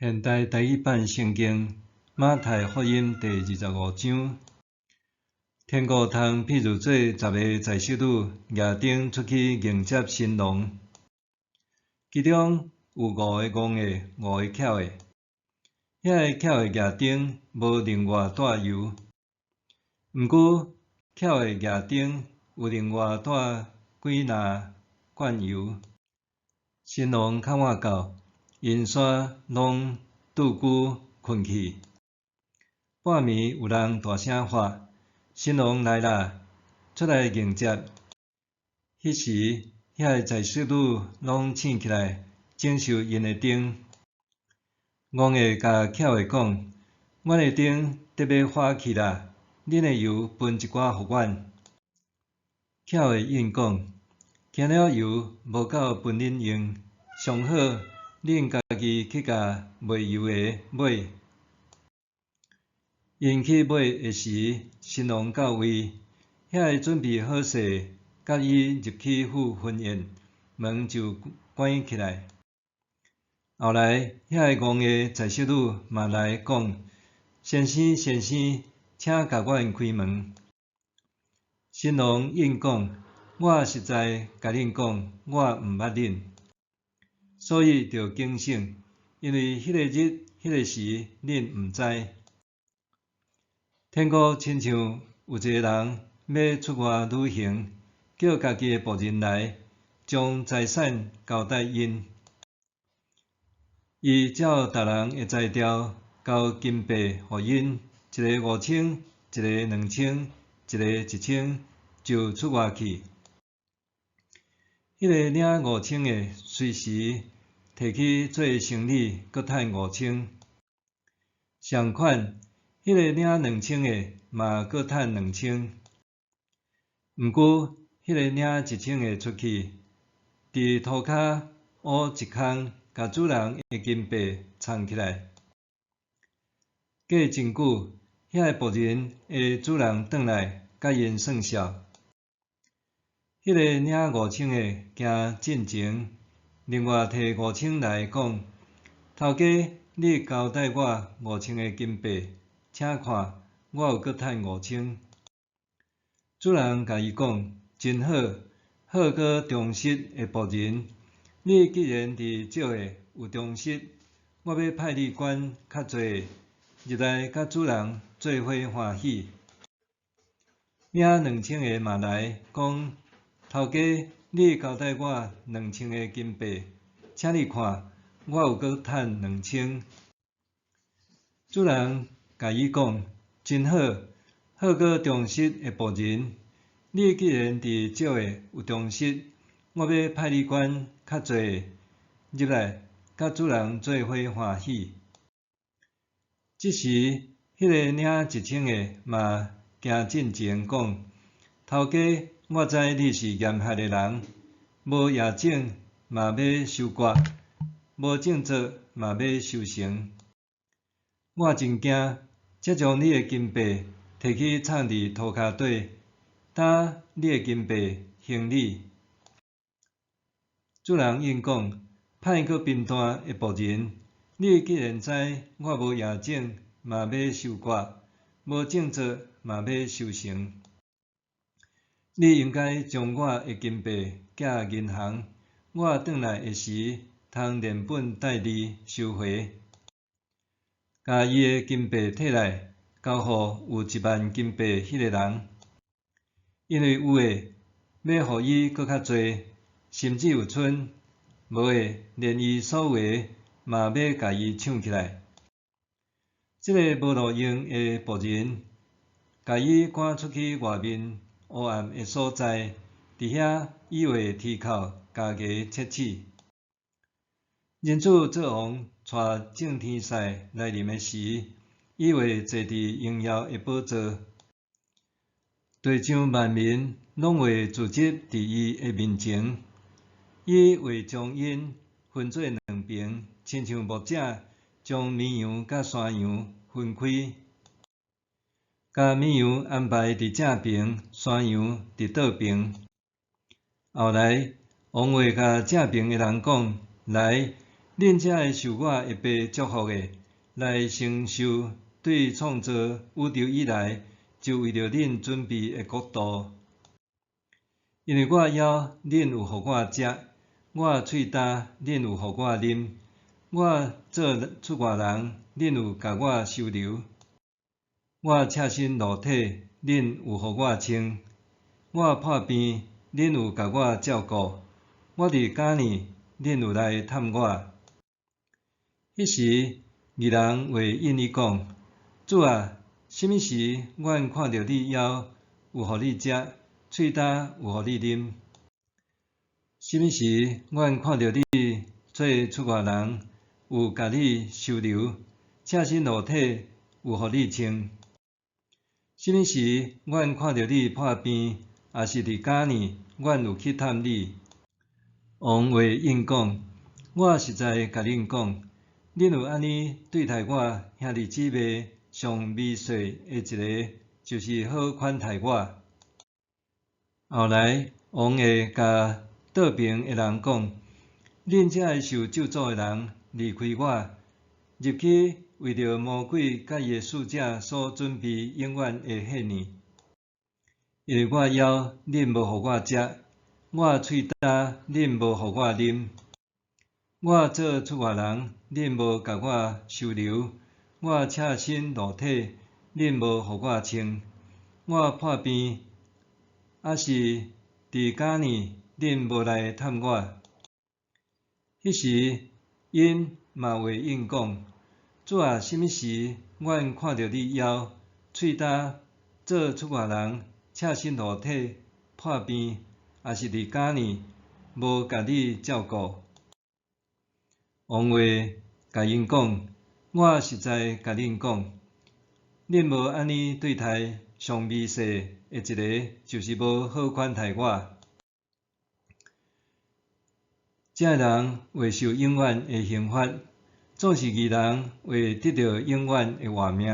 现代台语版圣经马太福音第25章，天国通譬如做10个在首女举灯出去迎接新郎，其中有5个戆的，5个巧的。遐个巧的举灯无另外带油，毋过巧的举灯有另外带几篮罐油。新郎较晚到，因煞拢拄久困去。半暝有人大声喊：“新郎来啦！出来迎接！”迄时，遐个在首女拢醒起来，接受因的灯。戆的甲巧的讲：“阮的灯得要花去啦，恁的油分一寡互阮。”巧的应讲：“惊了油无够分恁用，上好恁家己去甲卖油的买。”因去买的时，新郎到位，遐个准备好势，甲伊入去赴婚宴，门就关起来。后来，遐个戆的在首女嘛来讲：“先生，先生，请甲阮开门。”新郎应讲：“我实在甲恁讲，我毋捌恁，所以着警醒，因为迄个日、迄个时，恁毋知。”天国亲像有一个人要出外旅行，叫家己的仆人来，将财产交代因。伊照逐人的财条交金币互因，一个5000，一个2000，一个1000，就出外去。迄个领5000的，随时摕去做生意，搁趁5000。相款，迄个领2000的嘛搁趁2000。毋过，迄个领1000的出去，伫涂骹挖一空，甲主人的金币藏起来。过真久，遐个仆人的主人转来，甲因算数。迄个领5000的行进前，另外摕5000来讲：“头家，你交代我5000的金币，请看，我有搁趁5000。”主人甲伊讲：“真好，好搁忠实的仆人，你既然伫少个有忠实，我要派你管较侪，入来甲主人做伙欢喜。”领2000的嘛来讲：“头家，你交代我2000个金币，请你看，我有搁趁2000。”主人甲伊讲：“真好，好搁忠实的仆人，你既然伫少个有忠实，我要派你管较侪，入来甲主人做伙欢喜。”这时，迄个领1000的嘛行进前讲：“头家，我知你是严害的人，无业种嘛要收割，无种作嘛要收成。我真惊，才将你的金币摕去藏伫涂骹底，等你的金币还你。”主人应讲：“歹搁贫惰的仆人，你既然知我无业种嘛要收割，无种作嘛要收成，你应该将我的金币寄银行，我转来的时，通连本带利收回。”甲伊的金币摕来，交互有10000金币迄个人，因为有诶要互伊搁较侪，甚至有剩；无诶，连伊所有诶嘛要甲伊抢起来。这个无路用的仆人，甲伊赶出去外面黑暗的所在，伫遐以为天口家己切齿。人子做王，带正天使来临的时，以为坐伫荣耀的宝座，地上万民拢会聚集伫伊的面前。伊会将因分做两边，亲像牧者将绵羊甲山羊分开，甲绵羊安排伫正边，山羊伫倒边。后来，王会甲正边的人讲：“来，恁才会受我下爸祝福的，来承受对创造宇宙以来就为着恁准备的国度。因为我枵恁有互我食，我喙焦恁有互我啉，我做出外人恁有甲我收留，我赤身裸体恁有互我穿，我破病恁有甲我照顾，我伫假呢恁有来探我。迄时，二人会应伊讲：主啊，什么时阮看到你枵有互你食，喙焦有互你啉？什么时阮看到你做出外人有甲你收留，赤身裸体有互你穿？什么时阮看到你破病，也是伫假呢，阮有去探你？王会应讲：我实在甲恁讲，恁有安尼对待我兄弟姊妹上微细的一个，就是好款待我。后来，王会甲倒边的人讲：恁这会受咒诅的人，离开我，入去为着魔鬼甲伊的使者所准备永远的恨呢。因为我枵恁无互我食，我喙焦恁无互我啉，我做出外人恁无甲我收留，我赤身裸体恁无互我穿，我破病也是伫假呢恁无来探我。迄时，因嘛会应讲：主啊，什么时阮看到你枵喙焦做出外人，赤身裸体破病，也是伫假呢无甲你照顾？王会甲因讲：我实在甲恁讲，恁无安尼对待上微细的一个，就是无好款待我。这人会受永远的刑罚，总是义人会得到永远的活命。